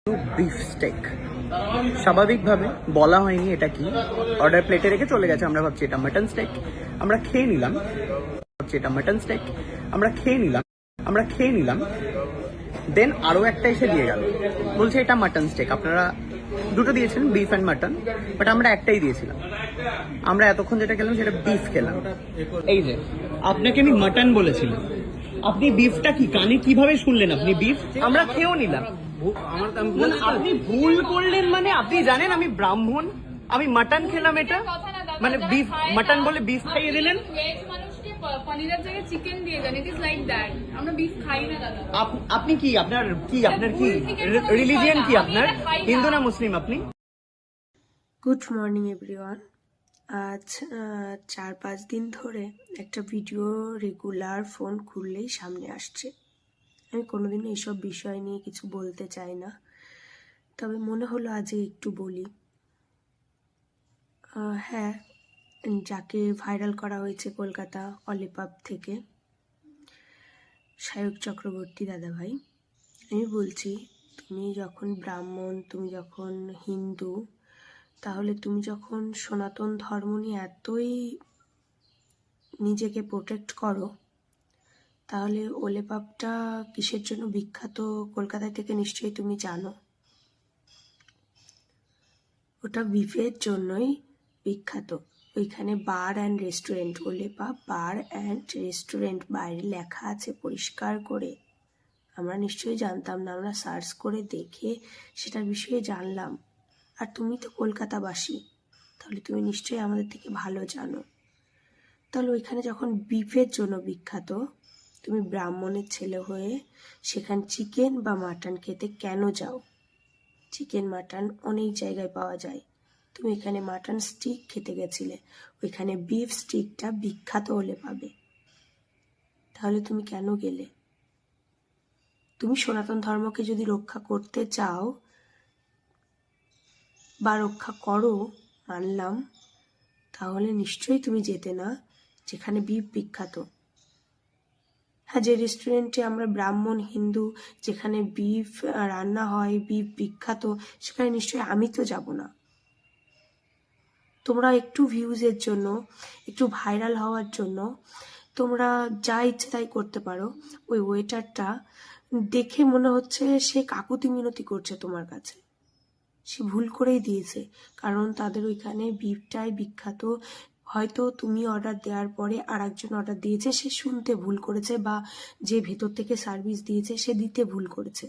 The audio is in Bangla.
বিফ স্টেক স্বাভাবিকভাবে বলা হয়নি এটা কি, অর্ডার প্লেটে রেখে চলে গেছে। আমরা ভাবছি এটা মাটন স্টেক, আমরা খেয়ে নিলাম। আমরা খেয়ে নিলাম। দেন আরো একটা এসে দিয়ে গেল, বলছে এটা মাটন স্টেক। আপনারা দুটো দিয়েছেন, বিফ অ্যান্ড মাটন, বাট আমরা একটাই দিয়েছিলাম। আমরা এতক্ষণ যেটা খেলাম সেটা বিফ খেলাম। এই যে আপনাকে আমি মাটন বলেছিলাম, আপনি বিফটা কি কানে কিভাবে শুনলেন? আপনি বিফ, আমরা খেয়েও নিলাম। আপনি ভুল করলেন মানে আপনি জানেন আমি ব্রাহ্মণ, আমি মাটন খেলাম, এটা মানে বিফ মাটন বলে বিফ খাইয়ে দিলেন। পনিরের জায়গায় চিকেন দিয়ে দেন, ইট ইজ লাইক দ্যাট। আমরা বিফ খাই না দাদা। আপনি কি আপনার কি রিলিজিয়ন কি আপনার? হিন্দু না মুসলিম আপনি? Good morning everyone. আজ 4-5 দিন ধরে একটা ভিডিও রেগুলার ফোন খুললেই সামনে আসছে। আমি কোনোদিনও এইসব বিষয় নিয়ে কিছু বলতে চাই না, তবে মনে হলো আজকে একটু বলি। হ্যাঁ, যাকে ভাইরাল করা হয়েছে কলকাতা অলিপাপ থেকে, সায়ক চক্রবর্তী দাদাভাই, আমি বলছি তুমি যখন ব্রাহ্মণ, তুমি যখন হিন্দু, তাহলে তুমি যখন সনাতন ধর্ম নিয়ে এতই নিজেকে প্রোটেক্ট করো, তাহলে ওলেপাপটা কিসের জন্য বিখ্যাত কলকাতা থেকে নিশ্চয়ই তুমি জানো। ওটা বিফের জন্যই বিখ্যাত। ওইখানে বার অ্যান্ড রেস্টুরেন্ট, ওলেপাপ বার অ্যান্ড রেস্টুরেন্ট, বাইরে লেখা আছে পরিষ্কার করে। আমরা নিশ্চয়ই জানতাম না, আমরা সার্চ করে দেখে সেটার বিষয়ে জানলাম। আর তুমি তো কলকাতাবাসী, তাহলে তুমি নিশ্চয়ই আমাদের থেকে ভালো জানো। তাহলে ওইখানে যখন বিফের জন্য বিখ্যাত, তুমি ব্রাহ্মণের ছেলে হয়ে সেখানে চিকেন বা মাটন খেতে কেন যাও? চিকেন মাটন অনেক জায়গায় পাওয়া যায়, তুমি এখানে মাটন স্টিক খেতে গেছিলে, ওইখানে বিফ স্টিকটা বিখ্যাত হলে পাবে, তাহলে তুমি কেন গেলে? তুমি সনাতন ধর্মকে যদি রক্ষা করতে চাও বা রক্ষা করো, মানলাম, তাহলে নিশ্চয়ই তুমি যেতে না যেখানে বিফ বিখ্যাত। হ্যাঁ, যে রেস্টুরেন্টে আমরা ব্রাহ্মণ হিন্দু, যেখানে বিফ রান্না হয়, বিফ বিখ্যাত, সেখানে নিশ্চয়ই আমি তো যাব না। তোমরা একটু ভিউজের জন্য, একটু ভাইরাল হওয়ার জন্য তোমরা যা ইচ্ছে তাই করতে পারো। ওই ওয়েটারটা দেখে মনে হচ্ছে সে কাকুতি মিনতি করছে তোমার কাছে। সে ভুল করেই দিয়েছে, কারণ তাদের ওইখানে বিফটাই বিখ্যাত। হয়তো তুমি অর্ডার দেওয়ার পরে আর একজন অর্ডার দিয়েছে, সে শুনতে ভুল করেছে, বা যে ভেতর থেকে সার্ভিস দিয়েছে সে দিতে ভুল করেছে।